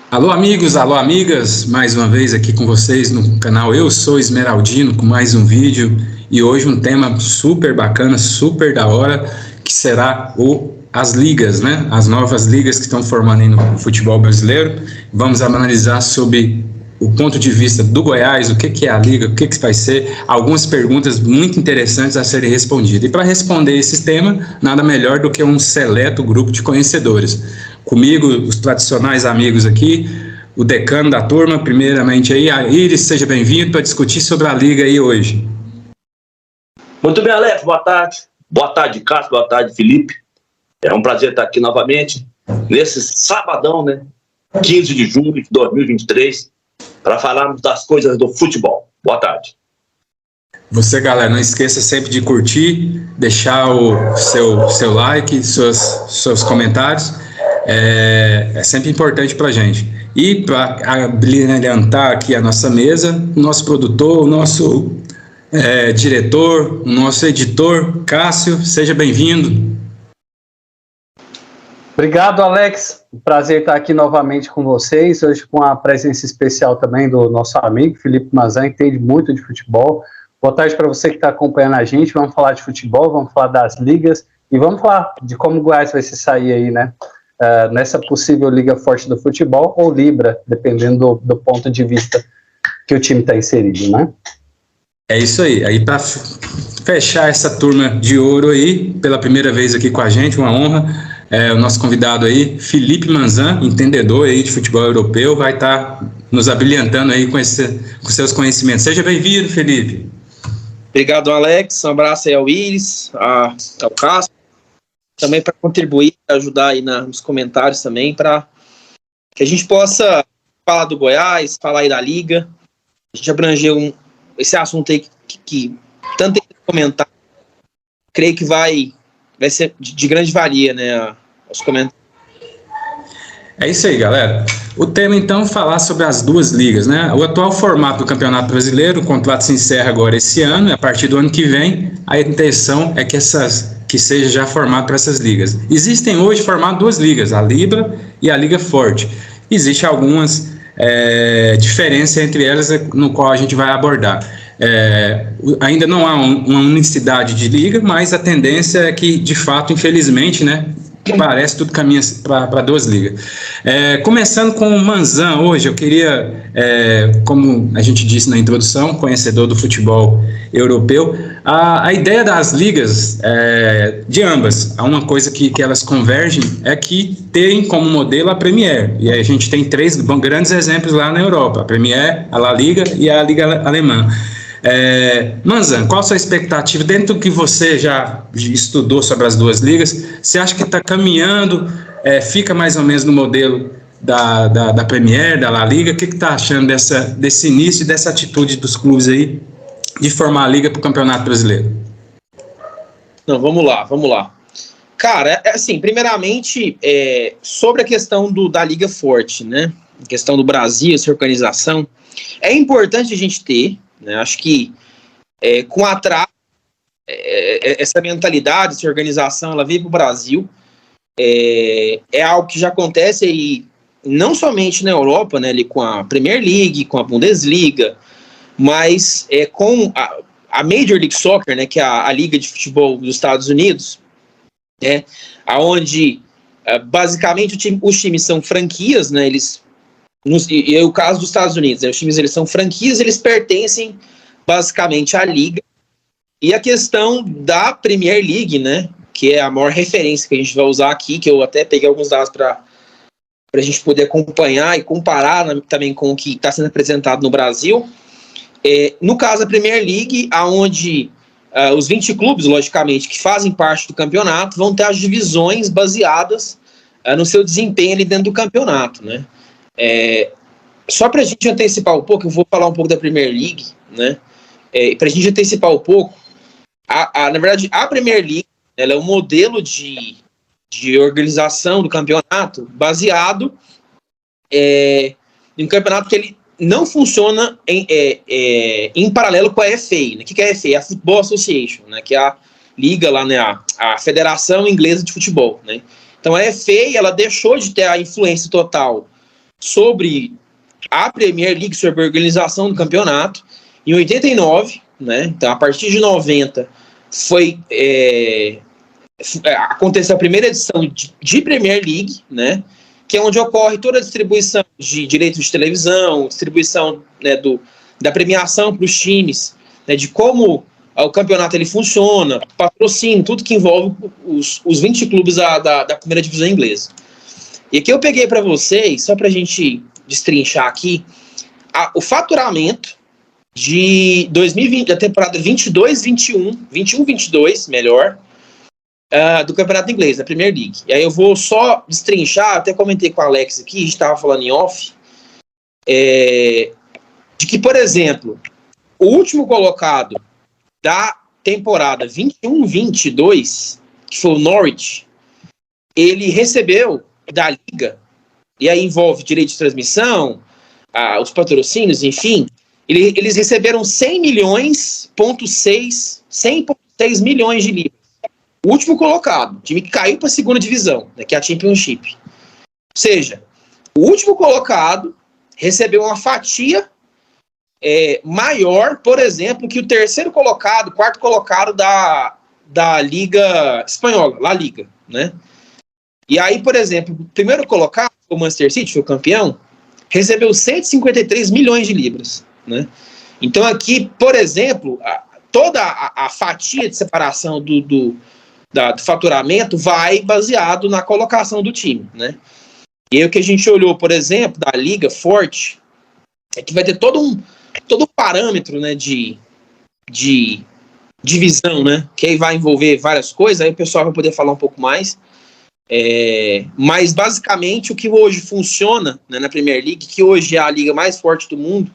Alô, amigos, alô, amigas, mais uma vez aqui com vocês no canal Eu Sou Esmeraldino com mais um vídeo e hoje um tema super bacana, super da hora, que será as ligas, né? As novas ligas que estão formando aí no futebol brasileiro. Vamos analisar sobre o ponto de vista do Goiás, o que é a liga, o que vai ser, algumas perguntas muito interessantes a serem respondidas. E para responder esse tema, nada melhor do que um seleto grupo de conhecedores. Comigo, os tradicionais amigos aqui, o decano da turma, primeiramente aí, a Iris, seja bem-vindo para discutir sobre a liga aí hoje. Muito bem, Alex, boa tarde. Boa tarde, Cássio, boa tarde, Felipe. É um prazer estar aqui novamente, nesse sabadão, né, 15 de junho de 2023, para falarmos das coisas do futebol. Boa tarde. Você, galera, não esqueça sempre de curtir, deixar o seu like, seus comentários. É sempre importante para a gente. E para abrilhantar aqui a nossa mesa, o nosso produtor, o nosso diretor, o nosso editor, Cássio, seja bem-vindo. Obrigado, Alex. Prazer estar aqui novamente com vocês, hoje com a presença especial também do nosso amigo Felipe Mazan, que entende muito de futebol. Boa tarde para você que está acompanhando a gente. Vamos falar de futebol, vamos falar das ligas e vamos falar de como o Goiás vai se sair aí, né? Nessa possível liga forte do futebol ou Libra, dependendo do ponto de vista que o time está inserido, né? É isso aí. Aí para fechar essa turma de ouro aí, pela primeira vez aqui com a gente, uma honra, o nosso convidado aí, Felipe Mazan, entendedor aí de futebol europeu, vai estar nos abrilhantando aí com seus conhecimentos. Seja bem-vindo, Felipe. Obrigado, Alex. Um abraço aí ao Iris, ao Cássio, também para contribuir, ajudar aí nos comentários também, para que a gente possa falar do Goiás, falar aí da Liga. A gente abrangeu esse assunto aí que tanto tem que comentar. Creio que vai ser de grande valia, né, os comentários. É isso aí, galera. O tema, então, é falar sobre as duas ligas, né? O atual formato do Campeonato Brasileiro, o contrato se encerra agora esse ano, a partir do ano que vem, a intenção é que seja já formado para essas ligas. Existem hoje formadas duas ligas, a Libra e a Liga Forte. Existem algumas diferenças entre elas, no qual a gente vai abordar. Ainda não há uma unicidade de liga, mas a tendência é que, de fato, infelizmente, né, parece tudo caminha para duas ligas. Começando com o Mazan hoje, eu queria, como a gente disse na introdução, conhecedor do futebol europeu, a ideia das ligas, de ambas, há uma coisa que elas convergem, é que tem como modelo a Premier, e a gente tem três grandes exemplos lá na Europa, a Premier, a La Liga e a Liga Alemã. Mazan, qual a sua expectativa dentro do que você já estudou sobre as duas ligas? Você acha que está caminhando, fica mais ou menos no modelo da Premier, da La Liga? O que está achando desse início e dessa atitude dos clubes aí de formar a liga para o Campeonato Brasileiro? Não, vamos lá. Cara, assim, primeiramente, sobre a questão da Liga Forte, né? A questão do Brasil, essa organização, é importante a gente ter, né? Acho que com atraso, essa mentalidade, essa organização, ela veio para o Brasil. É algo que já acontece aí, não somente na Europa, né, ali com a Premier League, com a Bundesliga, mas com a Major League Soccer, né, que é a Liga de Futebol dos Estados Unidos, onde basicamente os times são franquias, né, e é o caso dos Estados Unidos, né, os times eles são franquias, eles pertencem basicamente à liga. E a questão da Premier League, né, que é a maior referência que a gente vai usar aqui, que eu até peguei alguns dados para a gente poder acompanhar e comparar também com o que está sendo apresentado no Brasil. No caso da Premier League, onde os 20 clubes, logicamente, que fazem parte do campeonato, vão ter as divisões baseadas no seu desempenho ali dentro do campeonato, né? Só para a gente antecipar um pouco, eu vou falar um pouco da Premier League, né? Para a gente antecipar um pouco, na verdade, a Premier League, ela é um modelo de organização do campeonato baseado em um campeonato que ele não funciona em paralelo com a FA, né? O que é a FA? É a Football Association, né? Que é a liga lá, né? A Federação Inglesa de Futebol, né? Então a FA, ela deixou de ter a influência total sobre a Premier League, sobre a organização do campeonato. Em 89, né? Então, a partir de 90, aconteceu a primeira edição de Premier League, né? Que é onde ocorre toda a distribuição de direitos de televisão, distribuição, né, da premiação para os times, né, de como o campeonato ele funciona, patrocínio, tudo que envolve os 20 clubes da primeira divisão inglesa. E aqui eu peguei para vocês, só para a gente destrinchar aqui, o faturamento de 2020, da temporada 21-22, melhor, do campeonato inglês, da Premier League. E aí eu vou só destrinchar, até comentei com o Alex aqui, a gente estava falando em off, de que, por exemplo, o último colocado da temporada 21-22, que foi o Norwich, ele recebeu da Liga, e aí envolve direito de transmissão, os patrocínios, enfim, eles receberam 100,6 milhões de libras. O último colocado, time que caiu para a segunda divisão, né, que é a Championship. Ou seja, o último colocado recebeu uma fatia maior, por exemplo, que o terceiro colocado, quarto colocado da Liga Espanhola, La Liga, né? E aí, por exemplo, o primeiro colocado, o Manchester City, foi o campeão, recebeu 153 milhões de libras, né? Então aqui, por exemplo, toda a fatia de separação do faturamento vai baseado na colocação do time, né? E aí o que a gente olhou, por exemplo, da Liga Forte, é que vai ter todo um parâmetro, né, de divisão, né, que aí vai envolver várias coisas, aí o pessoal vai poder falar um pouco mais, mas basicamente o que hoje funciona, né, na Premier League, que hoje é a liga mais forte do mundo,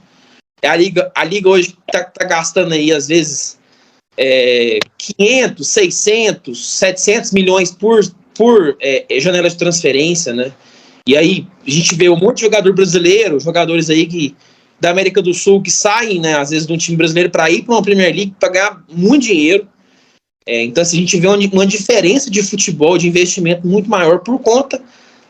a liga hoje tá gastando aí às vezes 500, 600, 700 milhões por janela de transferência, né? E aí a gente vê um monte de jogador brasileiro, jogadores aí da América do Sul que saem, né, às vezes de um time brasileiro para ir para uma Premier League para ganhar muito dinheiro. Então assim, a gente vê uma diferença de futebol, de investimento muito maior por conta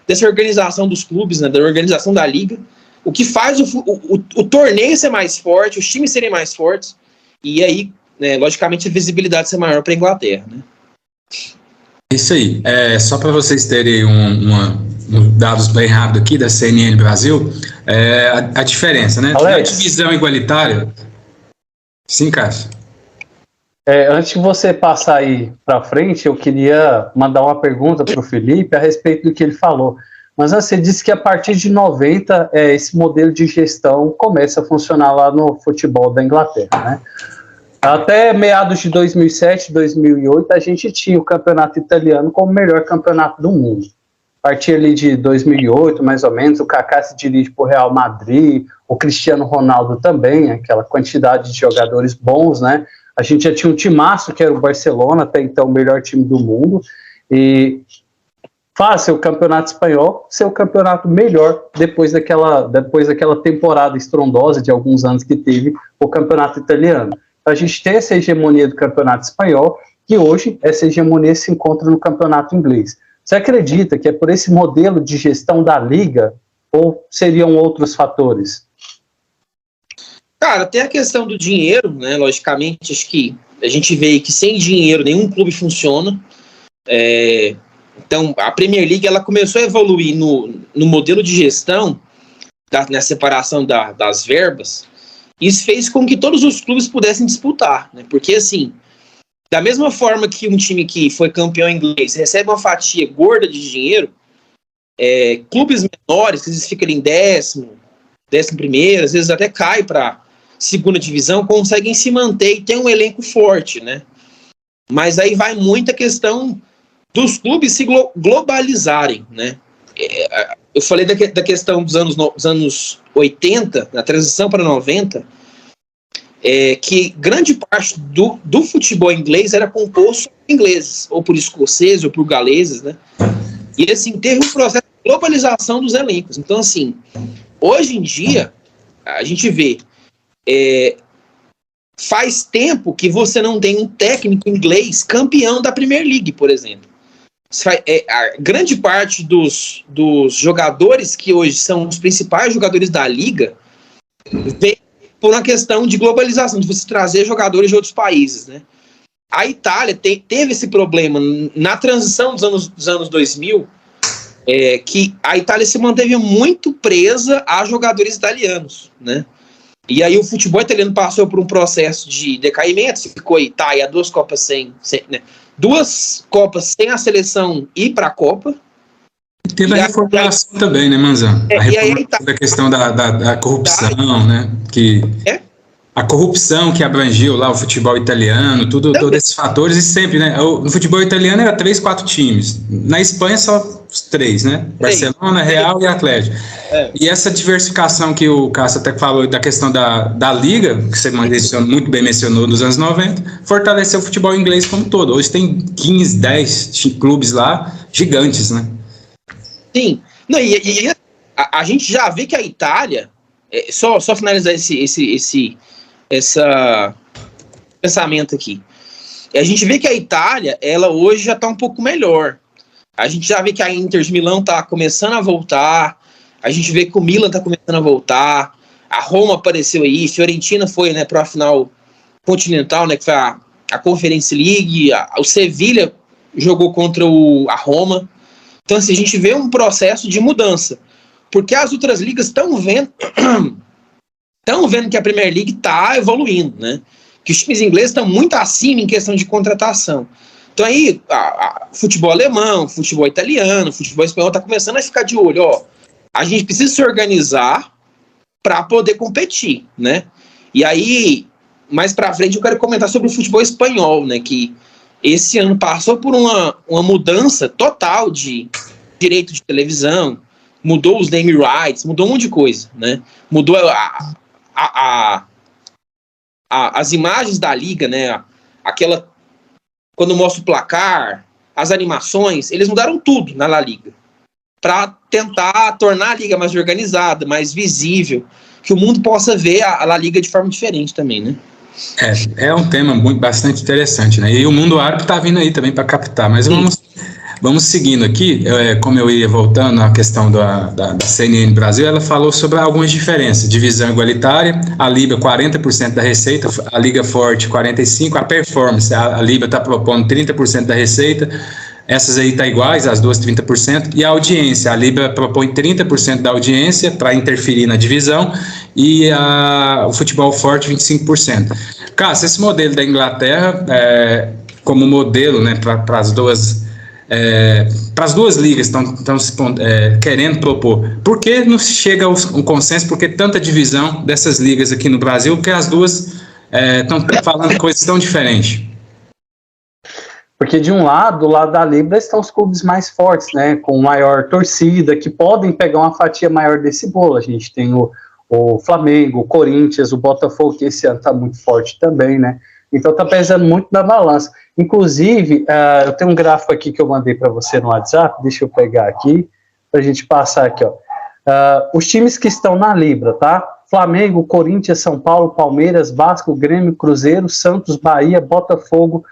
dessa organização dos clubes, né, da organização da liga, o que faz o torneio ser mais forte, os times serem mais fortes, e aí, né, logicamente, a visibilidade ser maior para a Inglaterra, né? Isso aí. Só para vocês terem dados bem rápido aqui da CNN Brasil, a diferença, né? Na divisão igualitária. Sim, Cássio. Antes de você passar aí para frente, eu queria mandar uma pergunta para o Felipe a respeito do que ele falou. Mas você disse que a partir de 90 esse modelo de gestão começa a funcionar lá no futebol da Inglaterra, né? Até meados de 2007, 2008, a gente tinha o campeonato italiano como o melhor campeonato do mundo. A partir ali de 2008, mais ou menos, o Kaká se dirige para o Real Madrid, o Cristiano Ronaldo também, aquela quantidade de jogadores bons, né? A gente já tinha um timaço, que era o Barcelona, até então o melhor time do mundo, e faz o campeonato espanhol ser o campeonato melhor depois daquela temporada estrondosa de alguns anos que teve o campeonato italiano. A gente tem essa hegemonia do campeonato espanhol, e hoje essa hegemonia se encontra no campeonato inglês. Você acredita que é por esse modelo de gestão da liga, ou seriam outros fatores? Cara, tem a questão do dinheiro, né? Logicamente, acho que a gente vê que sem dinheiro nenhum clube funciona. Então, a Premier League ela começou a evoluir no modelo de gestão, na separação das verbas. Isso fez com que todos os clubes pudessem disputar, né? Porque, assim, da mesma forma que um time que foi campeão inglês recebe uma fatia gorda de dinheiro, clubes menores, que às vezes ficam em 11º, às vezes até cai para segunda divisão, conseguem se manter e tem um elenco forte, né? Mas aí vai muita questão dos clubes se globalizarem, né? Eu falei da questão dos anos 80, na transição para 90, que grande parte do futebol inglês era composto por ingleses, ou por escoceses, ou por galeses, né? E assim, teve um processo de globalização dos elencos. Então, assim, hoje em dia, a gente vê, faz tempo que você não tem um técnico inglês campeão da Premier League, por exemplo. a grande parte dos jogadores que hoje são os principais jogadores da liga vem por uma questão de globalização, de você trazer jogadores de outros países, né? A Itália teve esse problema na transição dos anos 2000, que a Itália se manteve muito presa a jogadores italianos, né? E aí o futebol italiano passou por um processo de decaimento, ficou a Itália 2 Copas sem né? 2 Copas sem a seleção ir para a Copa. Teve a reformulação também, né, Manzan? A reformulação da questão da corrupção, né? A corrupção que abrangiu lá o futebol italiano, todos esses fatores, e sempre, né? No futebol italiano era 3, 4 times. Na Espanha só os 3, né? Barcelona, Real e Atlético. E essa diversificação que o Cássio até falou da questão da liga, que você muito bem mencionou, nos anos 90, fortaleceu o futebol inglês como um todo. Hoje tem 15, 10 clubes lá, gigantes, né? Sim. Não, a gente já vê que a Itália, só finalizar esse pensamento aqui. A gente vê que a Itália, ela hoje já está um pouco melhor. A gente já vê que a Inter de Milão está começando a voltar. A gente vê que o Milan está começando a voltar. A Roma apareceu aí. Fiorentina foi, né, para a final continental, né, que foi a Conference League. O Sevilha jogou contra a Roma. Então, assim, a gente vê um processo de mudança. Porque as outras ligas estão vendo que a Premier League está evoluindo, né? Que os times ingleses estão muito acima em questão de contratação. Então aí, futebol alemão, futebol italiano, futebol espanhol está começando a ficar de olho, ó. A gente precisa se organizar para poder competir, né? E aí, mais para frente, eu quero comentar sobre o futebol espanhol, né? Que esse ano passou por uma mudança total de direito de televisão, mudou os name rights, mudou um monte de coisa, né? Mudou as imagens da liga, né? Aquela, quando mostra o placar, as animações, eles mudaram tudo na La Liga para tentar tornar a liga mais organizada, mais visível, que o mundo possa ver a La Liga de forma diferente também, né? É um tema bastante interessante, né? E o mundo árabe está vindo aí também para captar, mas vamos seguindo aqui. Como eu ia voltando à questão da CNN Brasil, ela falou sobre algumas diferenças: divisão igualitária, a Libra 40% da receita, a Liga Forte 45%, a performance, a Libra está propondo 30% da receita, essas aí estão iguais, as duas 30%, e a audiência, a Libra propõe 30% da audiência para interferir na divisão, e o futebol forte 25%. Cássio, esse modelo da Inglaterra, como modelo, né, para as duas ligas estão querendo propor, por que não chega a um consenso? Por que tanta divisão dessas ligas aqui no Brasil? Porque as duas estão falando coisas tão diferentes. Porque de um lado, do lado da Libra, estão os clubes mais fortes, né, com maior torcida, que podem pegar uma fatia maior desse bolo. A gente tem o Flamengo, o Corinthians, o Botafogo, que esse ano está muito forte também, né? Então está pesando muito na balança. Inclusive, eu tenho um gráfico aqui que eu mandei para você no WhatsApp, deixa eu pegar aqui, para a gente passar aqui, ó. Os times que estão na Libra, tá? Flamengo, Corinthians, São Paulo, Palmeiras, Vasco, Grêmio, Cruzeiro, Santos, Bahia, Botafogo,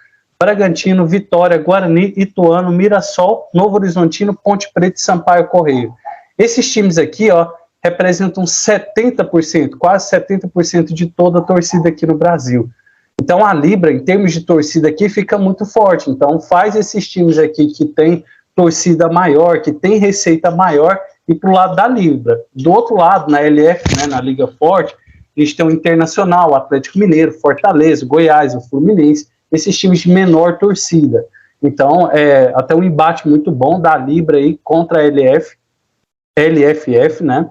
Bragantino, Vitória, Guarani, Ituano, Mirassol, Novo Horizontino, Ponte Preta e Sampaio Correia. Esses times aqui, ó, representam 70%, quase 70% de toda a torcida aqui no Brasil. Então a Libra, em termos de torcida aqui, fica muito forte. Então faz esses times aqui que tem torcida maior, que tem receita maior, e para o lado da Libra. Do outro lado, na LF, né, na Liga Forte, a gente tem o Internacional, o Atlético Mineiro, Fortaleza, Goiás, o Fluminense, esses times de menor torcida. Então, até um embate muito bom da Libra aí contra a LFF, né?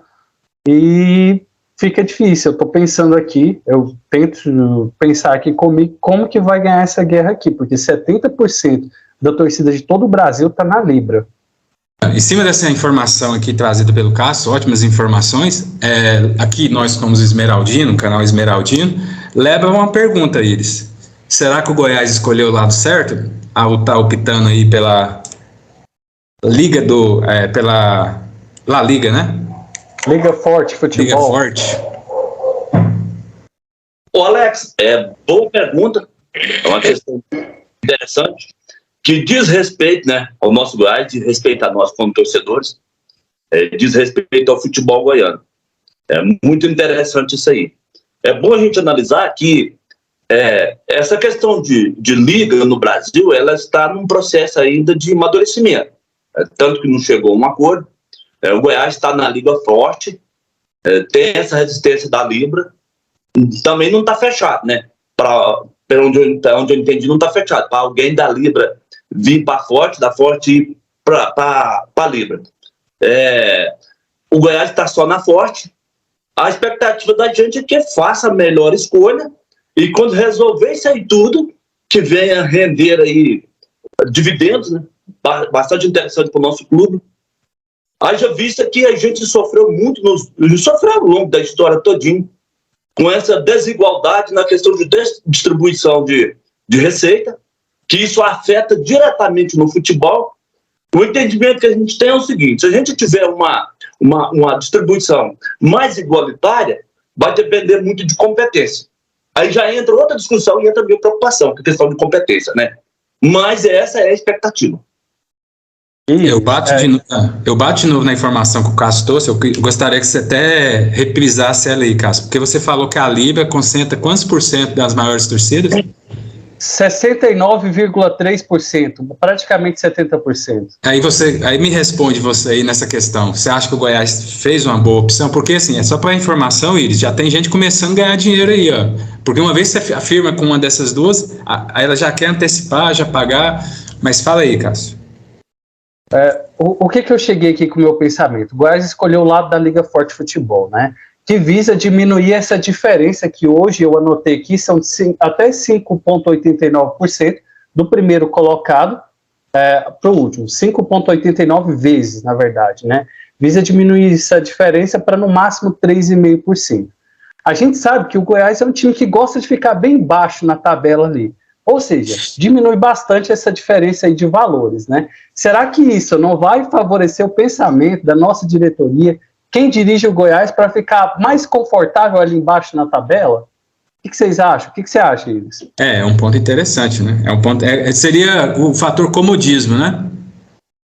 E fica difícil. Eu estou pensando aqui, eu tento pensar aqui comigo como que vai ganhar essa guerra aqui, porque 70% da torcida de todo o Brasil está na Libra. Em cima dessa informação aqui trazida pelo Cássio, ótimas informações, aqui nós como Esmeraldino, canal Esmeraldino, leva uma pergunta a eles. Será que o Goiás escolheu o lado certo? Ao estar optando aí pela Liga pela La Liga, né? Liga Forte Futebol. Liga Forte. Ô Alex, boa pergunta, é uma questão interessante, que diz respeito, né, ao nosso Goiás, diz respeito a nós como torcedores, diz respeito ao futebol goiano. É muito interessante isso aí. É bom a gente analisar que essa questão de liga no Brasil, ela está num processo ainda de amadurecimento. Tanto que não chegou a um acordo. O Goiás está na liga forte, tem essa resistência da Libra, também não está fechado, né? Pelo onde eu entendi, não está fechado. Para alguém da Libra vir para forte, da forte ir para a Libra. O Goiás está só na forte. A expectativa da gente é que faça a melhor escolha e quando resolver isso aí tudo, que venha render aí dividendos, né? Bastante interessante para o nosso clube. Haja vista que a gente sofreu muito, sofreu ao longo da história todinha, com essa desigualdade na questão de distribuição de receita, que isso afeta diretamente no futebol. O entendimento que a gente tem é o seguinte: se a gente tiver uma distribuição mais igualitária, vai depender muito de competência. Aí já entra outra discussão e entra a minha preocupação, que é a questão de competência, né? Mas essa é a expectativa. Eu bato de novo na informação que o Cássio trouxe. Eu gostaria que você até reprisasse ela aí, Cássio, porque você falou que a Libra concentra quantos por cento das maiores torcidas? 69,3%, praticamente 70%. Aí me responde você aí nessa questão. Você acha que o Goiás fez uma boa opção? Porque assim, é só para informação, Iris, já tem gente começando a ganhar dinheiro aí, ó. Porque uma vez você afirma com uma dessas duas, aí ela já quer antecipar, já pagar. Mas fala aí, Cássio. O que eu cheguei aqui com o meu pensamento? O Goiás escolheu o lado da Liga Forte Futebol, né? Que visa diminuir essa diferença que hoje eu anotei aqui, são até 5,89% do primeiro colocado para o último, 5,89 vezes, na verdade, né? Visa diminuir essa diferença para no máximo 3,5%. A gente sabe que o Goiás é um time que gosta de ficar bem baixo na tabela ali. Ou seja, diminui bastante essa diferença aí de valores, né? Será que isso não vai favorecer o pensamento da nossa diretoria, quem dirige o Goiás, para ficar mais confortável ali embaixo na tabela? O que vocês acham? O que você acha, Iris? É um ponto interessante, né? Seria o fator comodismo, né?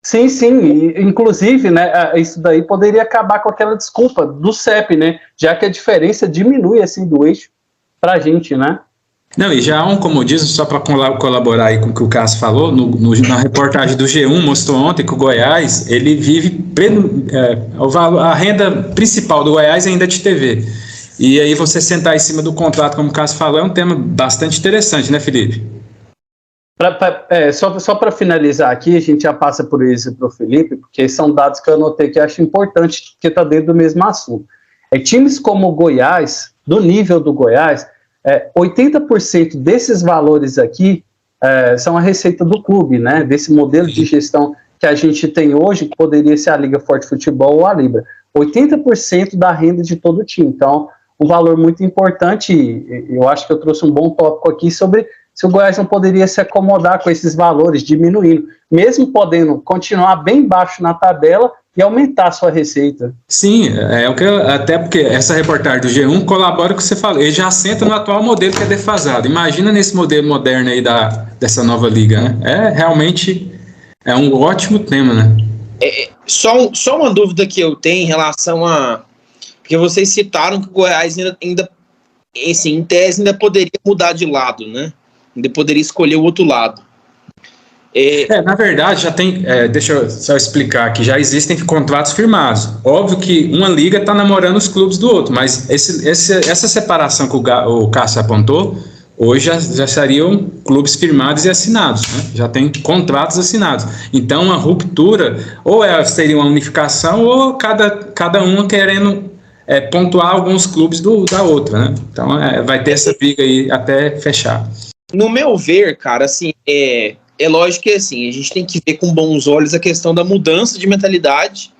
Sim, sim. Inclusive, né, isso daí poderia acabar com aquela desculpa do CEP, né? Já que a diferença diminui assim do eixo para a gente, né? Não, e já há um comodismo, só para colaborar aí com o que o Cássio falou, na reportagem do G1 mostrou ontem que o Goiás, ele vive, a renda principal do Goiás ainda é de TV. E aí você sentar em cima do contrato, como o Cássio falou, é um tema bastante interessante, né, Felipe? Só para finalizar aqui, a gente já passa por isso para o Felipe, porque são dados que eu anotei que eu acho importante, que está dentro do mesmo assunto. Times como o Goiás, do nível do Goiás, 80% desses valores aqui são a receita do clube, né? Desse modelo de gestão que a gente tem hoje, que poderia ser a Liga Forte Futebol ou a Libra. 80% da renda de todo o time. Então, um valor muito importante, eu acho que eu trouxe um bom tópico aqui sobre se o Goiás não poderia se acomodar com esses valores, diminuindo, mesmo podendo continuar bem baixo na tabela e aumentar a sua receita. Sim, até porque essa reportagem do G1 colabora com o que você falou, ele já assenta no atual modelo que é defasado. Imagina nesse modelo moderno aí dessa nova liga, né? Realmente é um ótimo tema, né? Só uma dúvida que eu tenho em relação a... Porque vocês citaram que o Goiás ainda assim, em tese, ainda poderia mudar de lado, né? Ainda poderia escolher o outro lado. Na verdade, já tem, deixa eu só explicar aqui, já existem contratos firmados. Óbvio que uma liga está namorando os clubes do outro, mas essa separação que o Cássio apontou, hoje já seriam clubes firmados e assinados, né? Já tem contratos assinados. Então, uma ruptura, ou seria uma unificação, ou cada uma querendo pontuar alguns clubes da outra, né? Então, vai ter essa briga aí até fechar. No meu ver, cara, assim, é lógico que assim, a gente tem que ver com bons olhos a questão da mudança de mentalidade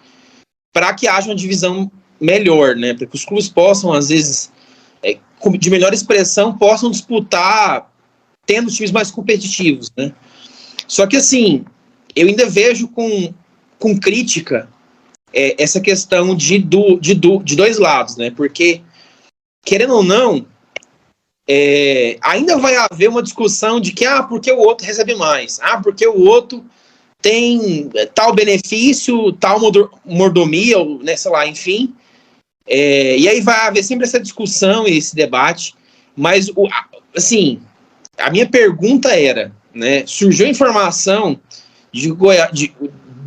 para que haja uma divisão melhor, né? Para que os clubes possam, às vezes, de melhor expressão, possam disputar tendo times mais competitivos, né? Só que, assim, eu ainda vejo com crítica essa questão de dois lados, né? Porque, querendo ou não, ainda vai haver uma discussão de que, porque o outro recebe mais, porque o outro tem tal benefício, tal mordomia, né, sei lá, enfim. E aí vai haver sempre essa discussão e esse debate, mas, assim, a minha pergunta era, né, surgiu a informação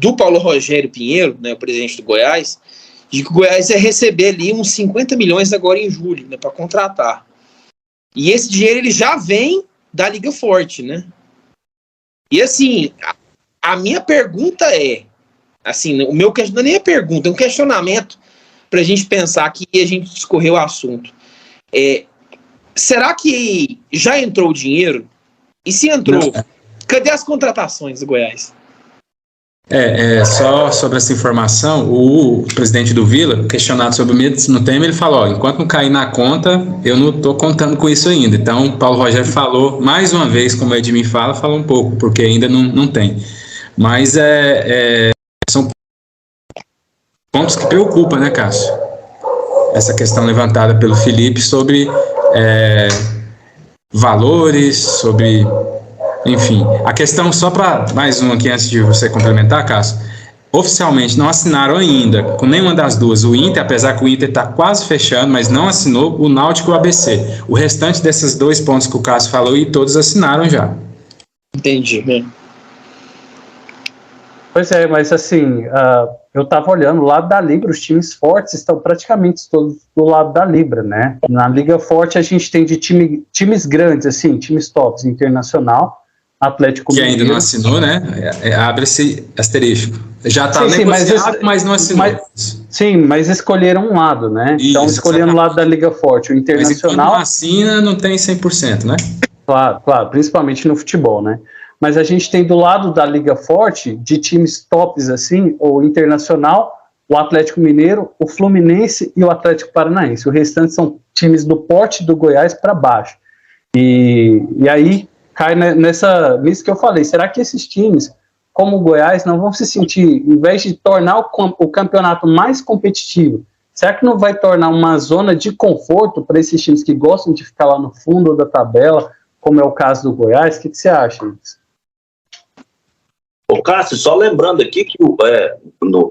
do Paulo Rogério Pinheiro, né, o presidente do Goiás, de que o Goiás ia receber ali uns 50 milhões agora em julho, né, para contratar. E esse dinheiro ele já vem da Liga Forte, né? E assim, a minha pergunta assim, o meu não é nem a pergunta, é um questionamento para a gente pensar aqui e a gente discorrer o assunto. Será que já entrou o dinheiro? E se entrou, cadê as contratações do Goiás? Só sobre essa informação, o presidente do Vila, questionado sobre o mesmo tema, ele falou, enquanto não cair na conta, eu não estou contando com isso ainda. Então, o Paulo Rogério falou, mais uma vez, como o Edmir fala um pouco, porque ainda não tem. Mas são pontos que preocupam, né, Cássio? Essa questão levantada pelo Felipe sobre valores, sobre... Enfim, a questão, só para mais uma aqui antes de você complementar, Cássio, oficialmente não assinaram ainda com nenhuma das duas. O Inter, apesar que o Inter está quase fechando, mas não assinou, o Náutico e o ABC. O restante desses 2 pontos que o Cássio falou, e todos assinaram já. Entendi, né? Pois é, mas assim, eu estava olhando o lado da Libra, os times fortes estão praticamente todos do lado da Libra, né? Na Liga Forte a gente tem de times grandes, assim, times tops, Internacional, Atlético que Mineiro. ainda não assinou, né? Abre esse asterisco. Já está negociado, mas não assinou. Sim, mas escolheram um lado, né? Isso, então escolheram o lado da Liga Forte, o Internacional. Mas enquanto não assina, não tem 100%, né? Claro, principalmente no futebol, né? Mas a gente tem do lado da Liga Forte, de times tops assim, o Internacional, o Atlético Mineiro, o Fluminense e o Atlético Paranaense. O restante são times do porte do Goiás para baixo. E aí cai nisso que eu falei. Será que esses times, como o Goiás, não vão se sentir, em vez de tornar o campeonato mais competitivo, será que não vai tornar uma zona de conforto para esses times que gostam de ficar lá no fundo da tabela, como é o caso do Goiás? O que você acha, Luiz? Ô, Cássio, só lembrando aqui que,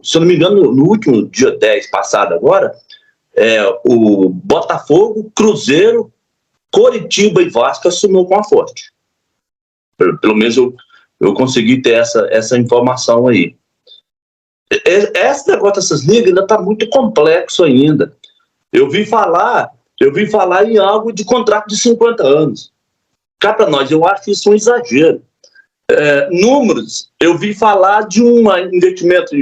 se eu não me engano, no último dia 10 passado agora, o Botafogo, Cruzeiro, Coritiba e Vasco assinou com a Forte. Pelo menos eu consegui ter essa informação aí. Esse negócio dessas ligas ainda está muito complexo ainda. Eu vi falar em algo de contrato de 50 anos. Cá para nós, eu acho isso um exagero. Números, eu vi falar de um investimento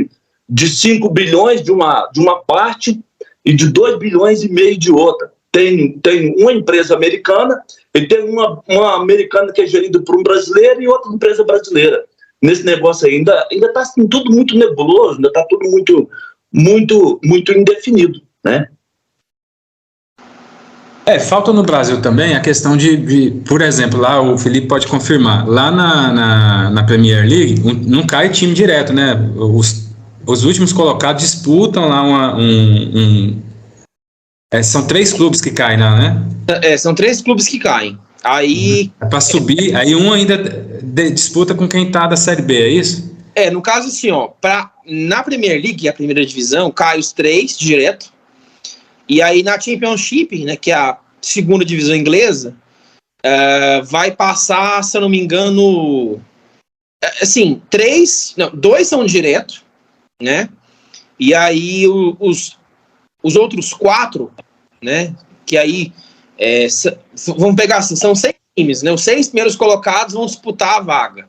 de 5 bilhões de uma parte e de 2 bilhões e meio de outra. Tem uma empresa americana e tem uma americana que é gerida por um brasileiro e outra empresa brasileira. Nesse negócio aí, ainda está assim, tudo muito nebuloso, ainda está tudo muito indefinido, né? Falta no Brasil também a questão de, por exemplo, lá o Felipe pode confirmar, lá na Premier League não cai time direto, né? Os últimos colocados disputam lá são 3 clubes que caem lá, né? São 3 clubes que caem. Aí... Para subir, aí um ainda disputa com quem tá da Série B, é isso? No caso assim, na Premier League, a primeira divisão, cai os 3 direto. E aí na Championship, né, que é a segunda divisão inglesa, vai passar, se eu não me engano, assim, 2 são direto, né? E aí os outros 4, né? Que aí vamos pegar assim, são 6 times, né? Os 6 primeiros colocados vão disputar a vaga.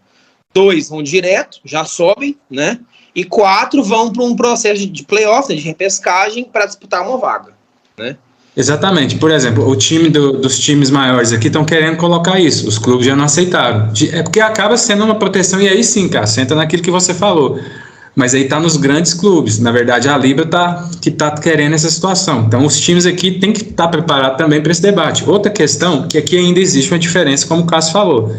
2 vão direto, já sobem, né? E 4 vão para um processo de playoff, né, de repescagem, para disputar uma vaga, né? Exatamente. Por exemplo, o time dos times maiores aqui estão querendo colocar isso. Os clubes já não aceitaram. É porque acaba sendo uma proteção, e aí sim, cara, senta naquilo que você falou. Mas aí tá nos grandes clubes. Na verdade, a Libra tá querendo essa situação. Então, os times aqui têm que estar preparados também para esse debate. Outra questão, que aqui ainda existe uma diferença, como o Cássio falou.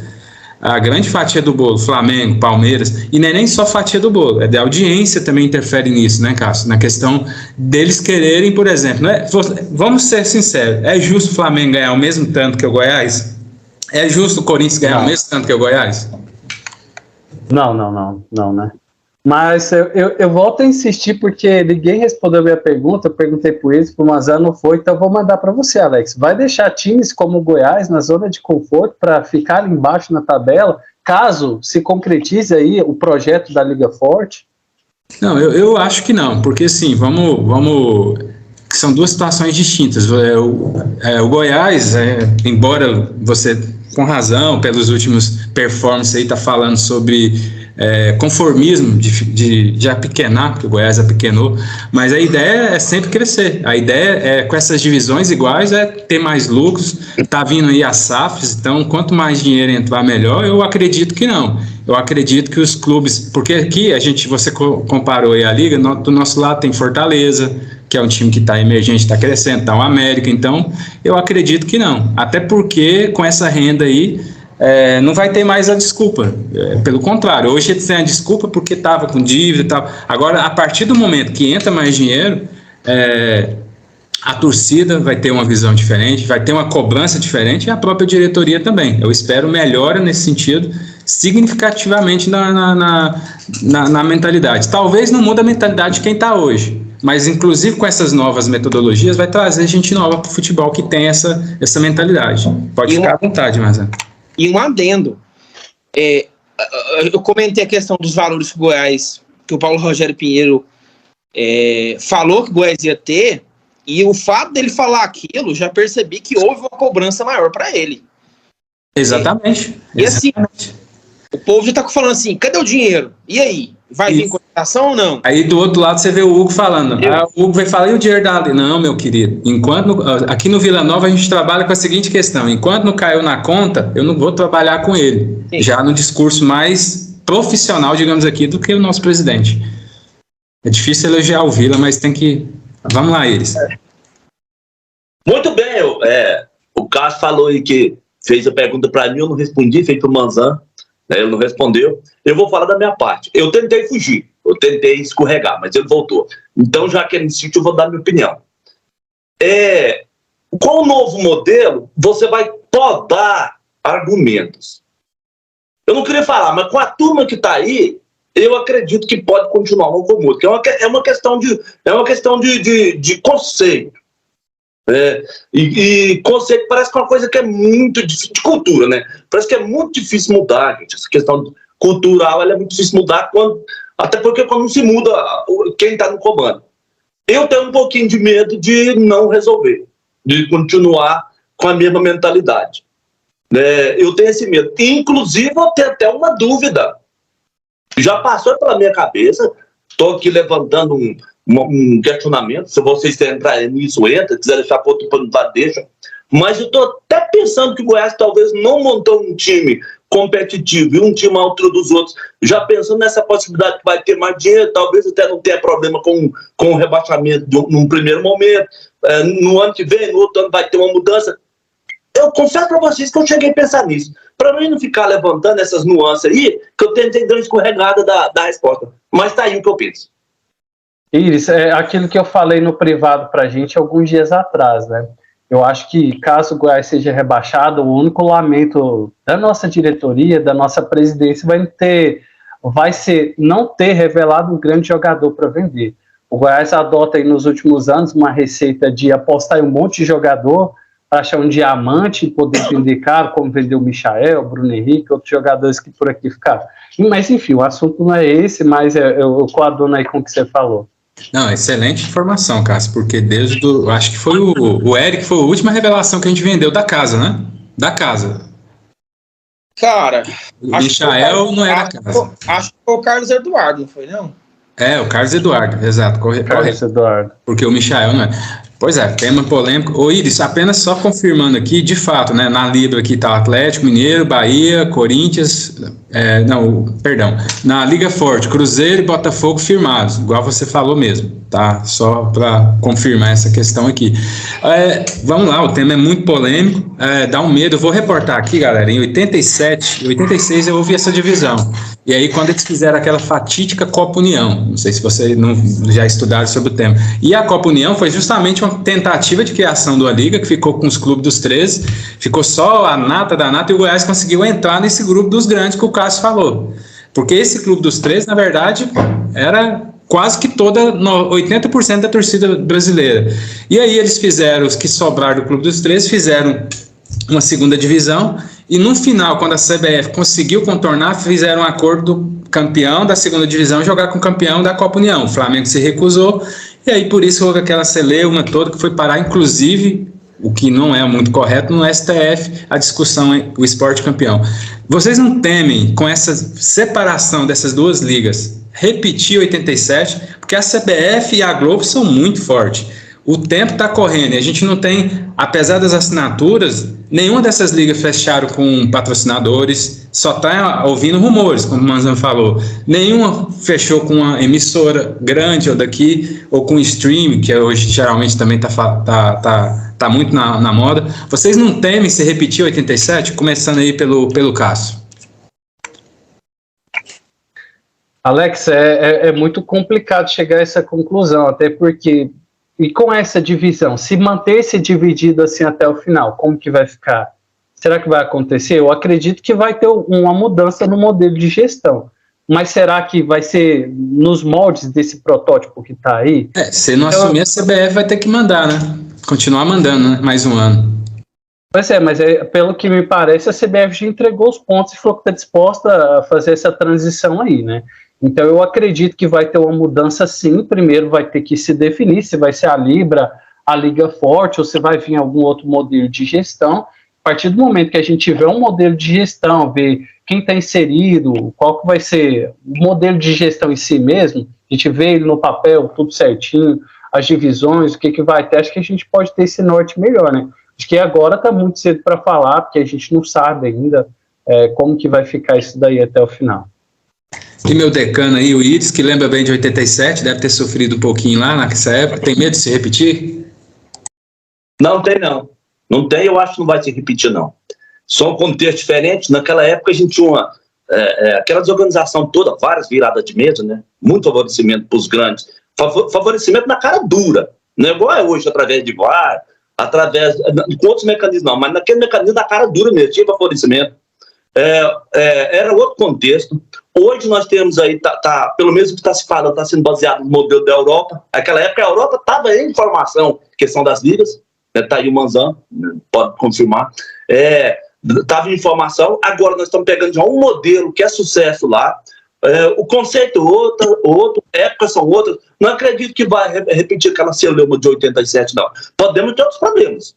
a grande fatia do bolo, Flamengo, Palmeiras, e não é nem só fatia do bolo, é da audiência também interfere nisso, né, Cássio? Na questão deles quererem, por exemplo, né? Vamos ser sinceros, é justo o Flamengo ganhar o mesmo tanto que o Goiás? É justo o Corinthians ganhar o mesmo tanto que o Goiás? Não, né? Mas eu volto a insistir porque ninguém respondeu a minha pergunta, eu perguntei por eles, por Mazan não foi, então eu vou mandar para você, Alex. Vai deixar times como o Goiás na zona de conforto para ficar ali embaixo na tabela, caso se concretize aí o projeto da Liga Forte? Não, eu acho que não, porque assim, vamos são duas situações distintas. O Goiás, embora você, com razão, pelos últimos performances aí, tá falando sobre conformismo de apequenar, porque o Goiás apequenou, mas a ideia é sempre crescer. A ideia com essas divisões iguais é ter mais lucros, tá vindo aí as SAFs, então quanto mais dinheiro entrar melhor. Eu acredito que não. Eu acredito que os clubes, porque aqui você comparou aí a liga, do nosso lado tem Fortaleza, que é um time que está emergente, está crescendo, está o América, então eu acredito que não, até porque com essa renda aí não vai ter mais a desculpa, pelo contrário, hoje eles têm a desculpa porque estava com dívida e tal. Agora, a partir do momento que entra mais dinheiro, a torcida vai ter uma visão diferente, vai ter uma cobrança diferente, e a própria diretoria também. Eu espero melhora nesse sentido, significativamente na mentalidade. Talvez não mude a mentalidade de quem está hoje, mas inclusive com essas novas metodologias vai trazer gente nova para o futebol que tem essa mentalidade. Pode ficar à vontade, Mazan. E um adendo, eu comentei a questão dos valores que o Goiás, que o Paulo Rogério Pinheiro falou que o Goiás ia ter, e o fato dele falar aquilo, já percebi que houve uma cobrança maior para ele. Exatamente. E assim, o povo já está falando assim, cadê o dinheiro? E aí? Vai vir cotação ou não? Aí do outro lado você vê o Hugo falando. O Hugo vai falar, e o dinheiro da... Não, meu querido, aqui no Vila Nova a gente trabalha com a seguinte questão: enquanto não caiu na conta, eu não vou trabalhar com ele. Sim. Já no discurso mais profissional, digamos aqui, do que o nosso presidente. É difícil elogiar o Vila, mas tem que... Vamos lá, eles. Muito bem, o Cássio falou aí que fez a pergunta para mim, eu não respondi, fez para o Manzan. Ele não respondeu. Eu vou falar da minha parte. Eu tentei fugir, eu tentei escorregar, mas ele voltou. Então, já que ele insistiu, eu vou dar minha opinião. Com o novo modelo, você vai podar argumentos. Eu não queria falar, mas com a turma que está aí, eu acredito que pode continuar o novo modelo. É uma questão de conceito. E conceito parece que é uma coisa que é muito difícil, de cultura, né? Parece que é muito difícil mudar, gente. Essa questão cultural é muito difícil mudar, até porque quando se muda quem está no comando. Eu tenho um pouquinho de medo de não resolver, de continuar com a mesma mentalidade. Eu tenho esse medo. Inclusive, eu tenho até uma dúvida. Já passou pela minha cabeça, estou aqui levantando um questionamento, se vocês querem entrar nisso, entra, quiser deixar para outro perguntar, deixa. Mas eu estou até pensando que o Goiás talvez não montou um time competitivo e um time à altura dos outros, já pensando nessa possibilidade que vai ter mais dinheiro, talvez até não tenha problema com o rebaixamento num primeiro momento, no ano que vem, no outro ano vai ter uma mudança. Eu confesso para vocês que eu cheguei a pensar nisso, para mim não ficar levantando essas nuances aí, que eu tentei dar uma escorregada da resposta, mas tá aí o que eu penso. Iris, é aquilo que eu falei no privado pra gente alguns dias atrás, né? Eu acho que caso o Goiás seja rebaixado, o único lamento da nossa diretoria, da nossa presidência, vai ser não ter revelado um grande jogador para vender. O Goiás adota aí nos últimos anos uma receita de apostar em um monte de jogador para achar um diamante e poder vender caro, como vendeu o Michael, o Bruno Henrique, outros jogadores que por aqui ficaram. Mas enfim, o assunto não é esse, mas eu coaduno aí com o que você falou. Não, excelente informação, Cássio, porque acho que foi o Eric, foi a última revelação que a gente vendeu da casa, né? Da casa. Cara, o Michael não era da casa. Acho que foi o Carlos Eduardo, não foi, não? O Carlos Eduardo, exato. Carlos Eduardo. Porque o Michael não é. Pois é, tema polêmico. Ô Iris, apenas só confirmando aqui, de fato, né, na Libra aqui tá o Atlético Mineiro, Bahia, Corinthians, Perdão. Na Liga Forte, Cruzeiro e Botafogo firmados, igual você falou mesmo, tá? Só para confirmar essa questão aqui. Vamos lá, o tema é muito polêmico, dá um medo. Eu vou reportar aqui, galera, em 87 e 86 eu ouvi essa divisão. E aí, quando eles fizeram aquela fatídica Copa União, não sei se vocês já estudaram sobre o tema. E a Copa União foi justamente uma tentativa de criação de uma liga que ficou com os clubes dos 13, ficou só a nata da nata e o Goiás conseguiu entrar nesse grupo dos grandes que o Cássio falou. Porque esse clube dos 13, na verdade, era quase que 80% da torcida brasileira. E aí eles fizeram, os que sobraram do clube dos 13, fizeram uma segunda divisão, e no final, quando a CBF conseguiu contornar, fizeram um acordo do campeão da segunda divisão jogar com o campeão da Copa União. O Flamengo se recusou, e aí por isso houve aquela celeuma toda que foi parar, inclusive, o que não é muito correto, no STF, a discussão o esporte campeão. Vocês não temem, com essa separação dessas duas ligas, repetir 87, porque a CBF e a Globo são muito fortes. O tempo está correndo e a gente não tem, apesar das assinaturas, nenhuma dessas ligas fecharam com patrocinadores, só está ouvindo rumores, como o Manzan falou. Nenhuma fechou com uma emissora grande ou daqui, ou com streaming, que hoje geralmente também tá muito na moda. Vocês não temem se repetir 87? Começando aí pelo Cássio. Alex, é muito complicado chegar a essa conclusão, até porque, e com essa divisão, se manter-se dividido assim até o final, como que vai ficar? Será que vai acontecer? Eu acredito que vai ter uma mudança no modelo de gestão, mas será que vai ser nos moldes desse protótipo que está aí? Se não assumir, a CBF vai ter que mandar, né? Continuar mandando, né? Mais um ano. Pois mas pelo que me parece, a CBF já entregou os pontos e falou que está disposta a fazer essa transição aí, né? Então eu acredito que vai ter uma mudança sim. Primeiro vai ter que se definir se vai ser a Libra, a Liga Forte, ou se vai vir algum outro modelo de gestão. A partir do momento que a gente tiver um modelo de gestão, ver quem está inserido, qual que vai ser o modelo de gestão em si mesmo, a gente vê ele no papel, tudo certinho, as divisões, o que vai ter, acho que a gente pode ter esse norte melhor, né? Acho que agora está muito cedo para falar, porque a gente não sabe ainda como que vai ficar isso daí até o final. E meu decano aí, o Iris, que lembra bem de 87, deve ter sofrido um pouquinho lá nessa época, tem medo de se repetir? Não tem, não. Não tem, eu acho que não vai se repetir, não. Só um contexto diferente. Naquela época a gente tinha aquela desorganização toda, várias viradas de mesa, né? Muito favorecimento para os grandes. Favorecimento na cara dura. Não é igual é hoje, através de VAR, através de outros mecanismos, não. Mas naquele mecanismo da cara dura mesmo, tinha favorecimento. Era outro contexto. Hoje nós temos aí, pelo menos o que está se falando, está sendo baseado no modelo da Europa. Naquela época a Europa estava em formação, questão das ligas, está aí o Manzan, pode confirmar, estava em formação. Agora nós estamos pegando já um modelo que é sucesso lá, o conceito é outro, épocas são outras. Não acredito que vai repetir aquela celeuma de 87, não. Podemos ter outros problemas,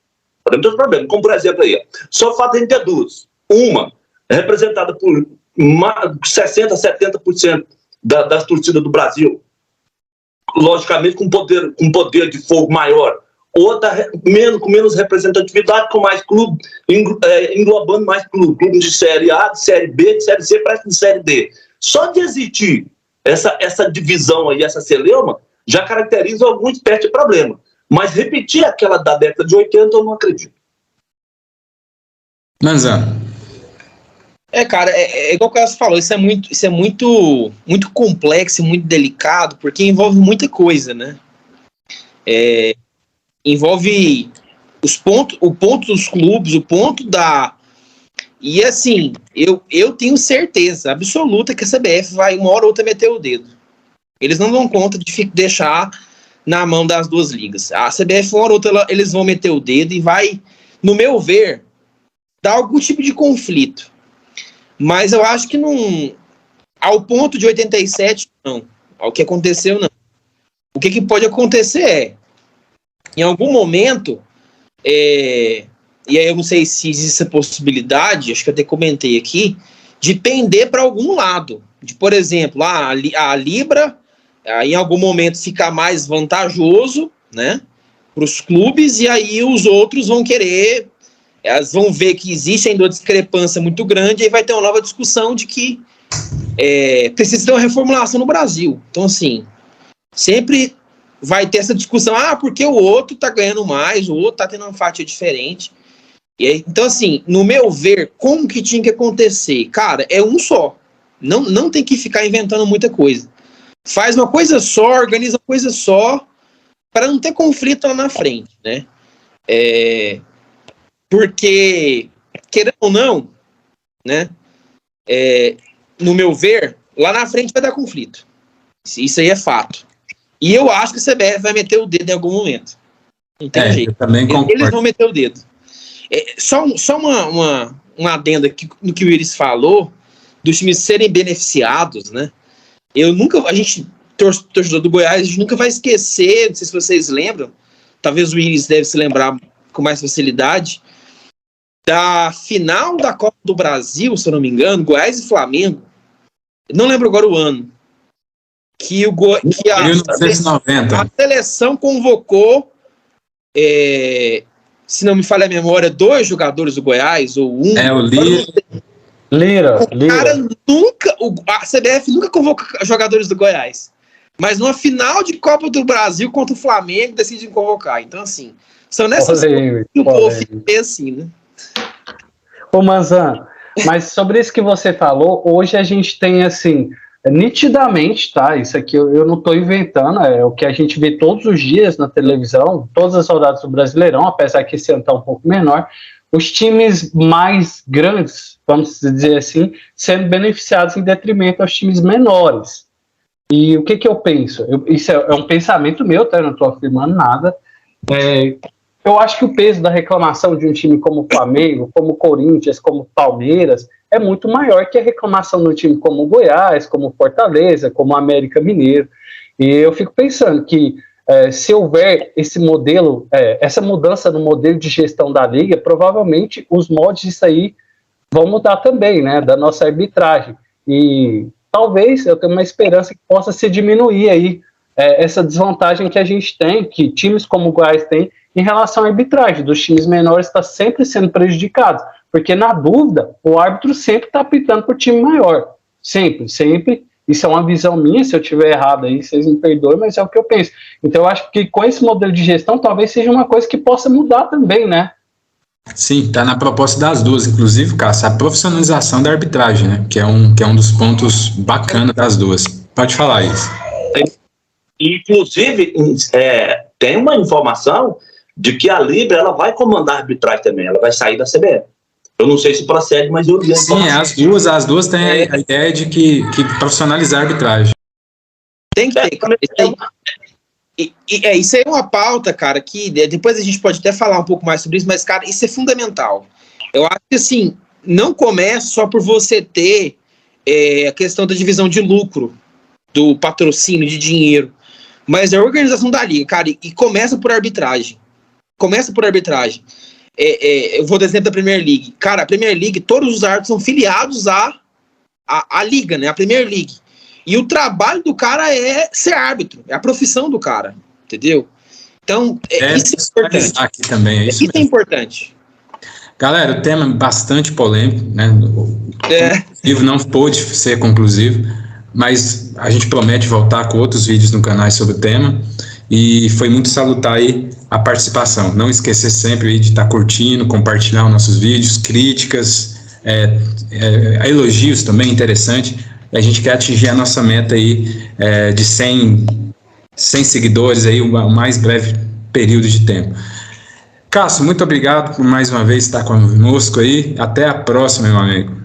como por exemplo aí, só o fato de ter duas. Uma é representada por 60%, 70% das torcidas do Brasil, logicamente com poder de fogo maior. Outra com menos representatividade, com mais clube, englobando mais clube de Série A, de Série B, de Série C, parece de Série D. Só de existir essa divisão aí, essa celeuma, já caracteriza alguma espécie de problema. Mas repetir aquela da década de 80, eu não acredito. Manzan. Cara, igual o Cássio falou, isso é muito complexo, muito delicado, porque envolve muita coisa, né? Envolve o ponto dos clubes, o ponto da... E assim, eu tenho certeza absoluta que a CBF vai uma hora ou outra meter o dedo. Eles não dão conta de deixar na mão das duas ligas. A CBF, uma hora ou outra, eles vão meter o dedo e vai, no meu ver, dar algum tipo de conflito. Mas eu acho que não... Ao ponto de 87, não. Ao que aconteceu, não. O que pode acontecer em algum momento, e aí eu não sei se existe essa possibilidade, acho que eu até comentei aqui, de pender para algum lado. De, por exemplo, a Libra, em algum momento ficar mais vantajoso, né, para os clubes, e aí os outros vão querer elas vão ver que existe ainda uma discrepância muito grande, e vai ter uma nova discussão de que precisa ter uma reformulação no Brasil. Então, assim, sempre vai ter essa discussão, porque o outro tá ganhando mais, o outro tá tendo uma fatia diferente. E aí, então, assim, no meu ver, como que tinha que acontecer? Cara, é um só. Não tem que ficar inventando muita coisa. Faz uma coisa só, organiza uma coisa só, para não ter conflito lá na frente, né? Porque, querendo ou não, né? No meu ver, lá na frente vai dar conflito. Isso aí é fato. E eu acho que o CBF vai meter o dedo em algum momento. Não tem jeito. Eu também concordo. Eles vão meter o dedo. Só uma adenda no que o Iris falou, dos times serem beneficiados, né? A gente, torcedor do Goiás, a gente nunca vai esquecer, não sei se vocês lembram, talvez o Iris deve se lembrar com mais facilidade, da final da Copa do Brasil, se eu não me engano, Goiás e Flamengo, não lembro agora o ano, que a 1990. A seleção convocou, se não me falha a memória, 2 jogadores do Goiás, ou um. O Lira. A CBF nunca convoca jogadores do Goiás. Mas numa final de Copa do Brasil contra o Flamengo, decidem convocar. Então, assim, são nessas coisas que o povo fica assim, né? Ô, Manzan, mas sobre isso que você falou, hoje a gente tem, assim, nitidamente, tá? Isso aqui eu não estou inventando, é o que a gente vê todos os dias na televisão, todas as rodadas do Brasileirão, apesar que esse ano está um pouco menor, os times mais grandes, vamos dizer assim, sendo beneficiados em detrimento aos times menores. E o que eu penso? Isso é um pensamento meu, tá? Eu não estou afirmando nada. Eu acho que o peso da reclamação de um time como o Flamengo, como o Corinthians, como o Palmeiras, é muito maior que a reclamação de um time como o Goiás, como o Fortaleza, como o América Mineiro. E eu fico pensando que se houver esse modelo, essa mudança no modelo de gestão da liga, provavelmente os moldes disso aí vão mudar também, né, da nossa arbitragem. E talvez eu tenha uma esperança que possa se diminuir aí essa desvantagem que a gente tem, que times como o Goiás têm, em relação à arbitragem, dos times menores está sempre sendo prejudicados, porque na dúvida, o árbitro sempre está apitando por time maior, sempre, isso é uma visão minha, se eu estiver errado aí, vocês me perdoem, mas é o que eu penso. Então eu acho que com esse modelo de gestão, talvez seja uma coisa que possa mudar também, né? Sim, está na proposta das duas, inclusive, Cássio, a profissionalização da arbitragem, né? Que é um dos pontos bacanas das duas. Pode falar isso. Inclusive, tem uma informação de que a Libra ela vai comandar a arbitragem também, ela vai sair da CBF. Eu não sei se procede, mas eu li. Sim, as duas têm a ideia de que profissionalizar a arbitragem. Tem que ter. Isso aí é uma pauta, cara, que depois a gente pode até falar um pouco mais sobre isso, mas, cara, isso é fundamental. Eu acho que, assim, não começa só por você ter a questão da divisão de lucro, do patrocínio, de dinheiro, mas a organização da liga, cara, e começa por arbitragem. Eu vou dar exemplo da Premier League. Cara, a Premier League, todos os árbitros são filiados à liga, né? A Premier League. E o trabalho do cara é ser árbitro. É a profissão do cara. Entendeu? Então, isso é importante. Aqui também, isso é importante. Galera, o tema é bastante polêmico, né? O livro não pôde ser conclusivo, mas a gente promete voltar com outros vídeos no canal sobre o tema. E foi muito salutar aí a participação. Não esquecer sempre aí de estar curtindo, compartilhar os nossos vídeos, críticas, elogios também, interessante. A gente quer atingir a nossa meta aí de 100 seguidores aí, o mais breve período de tempo. Cássio, muito obrigado por mais uma vez estar conosco aí. Até a próxima, meu amigo.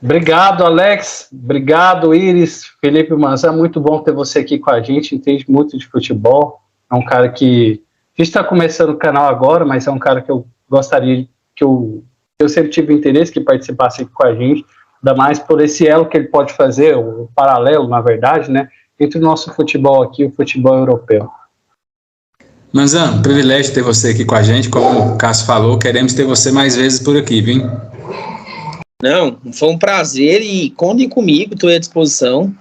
Obrigado, Alex. Obrigado, Iris, Felipe Manzan. Muito bom ter você aqui com a gente. Entende muito de futebol. É um cara que... A gente está começando o canal agora, mas é um cara que eu gostaria, que eu sempre tive interesse que participasse aqui com a gente. Ainda mais por esse elo que ele pode fazer, o paralelo, na verdade, né? Entre o nosso futebol aqui e o futebol europeu. Manzan, privilégio ter você aqui com a gente. Como o Cássio falou, queremos ter você mais vezes por aqui, viu? Não, foi um prazer e contem comigo, estou à disposição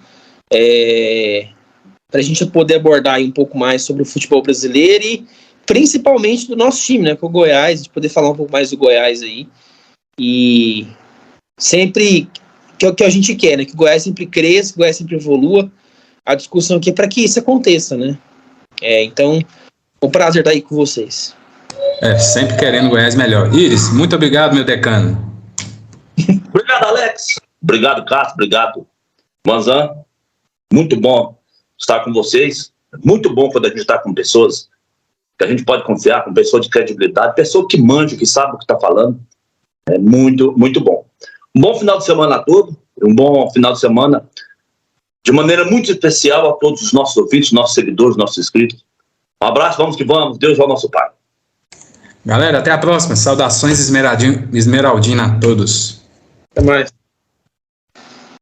para a gente poder abordar aí um pouco mais sobre o futebol brasileiro e principalmente do nosso time, né, com o Goiás, de poder falar um pouco mais do Goiás aí, e sempre, que é o que a gente quer, né, que o Goiás sempre cresça, que o Goiás sempre evolua, a discussão aqui é para que isso aconteça, né, então, um prazer estar aí com vocês. Sempre querendo o Goiás melhor. Iris, muito obrigado, meu decano. Obrigado, Alex. Obrigado, Castro. Obrigado, Manzan. Muito bom estar com vocês. Muito bom quando a gente está com pessoas que a gente pode confiar, com pessoas de credibilidade, pessoa que manja, que sabe o que está falando. É muito, muito bom. Um bom final de semana a todos. Um bom final de semana de maneira muito especial a todos os nossos ouvintes, nossos seguidores, nossos inscritos. Um abraço, vamos que vamos. Deus é o nosso Pai. Galera, até a próxima. Saudações Esmeraldina a todos. Até mais.